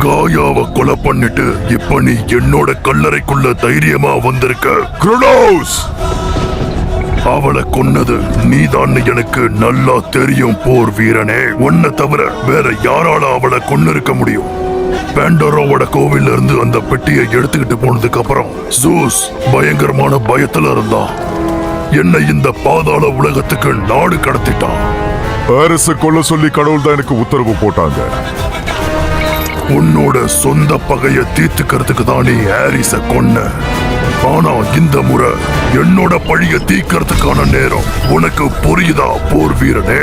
காயாவை கொலை பண்ணிட்டு இப்ப நீ என்னோட கல்லறைக்குள்ள தைரியமா வந்திருக்க. குரோனோஸ், அவளை கொன்னது நீதான்னு எனக்கு நல்லா தெரியும் போர் வீரனே. உன்னை தவிர வேற யாரால அவளை கொன்னிருக்க முடியும்? பேண்டரோவோட கோவில்ல இருந்து அந்த பெட்டியை எடுத்துக்கிட்டு போனதுக்கு அப்புறம் ஜூஸ் பயங்கரமான பயத்துல இருந்தான். என்னை இந்த பாதாள உலகத்துக்கு நாடு கடத்திட்டான். ஹாரிஸ கொல்ல சொல்லி கடவுள் தான் எனக்கு உத்தரவு போட்டாங்க. உன்னோட சொந்த பகைய தீர்த்துக்கிறதுக்கு தான் நீ ஹாரிஸ கொன்ன. ஆனா இந்த முறை என்னோட பழிய தீர்க்கறதுக்கான நேரம் உனக்கு புரியுதா போர் வீரனே?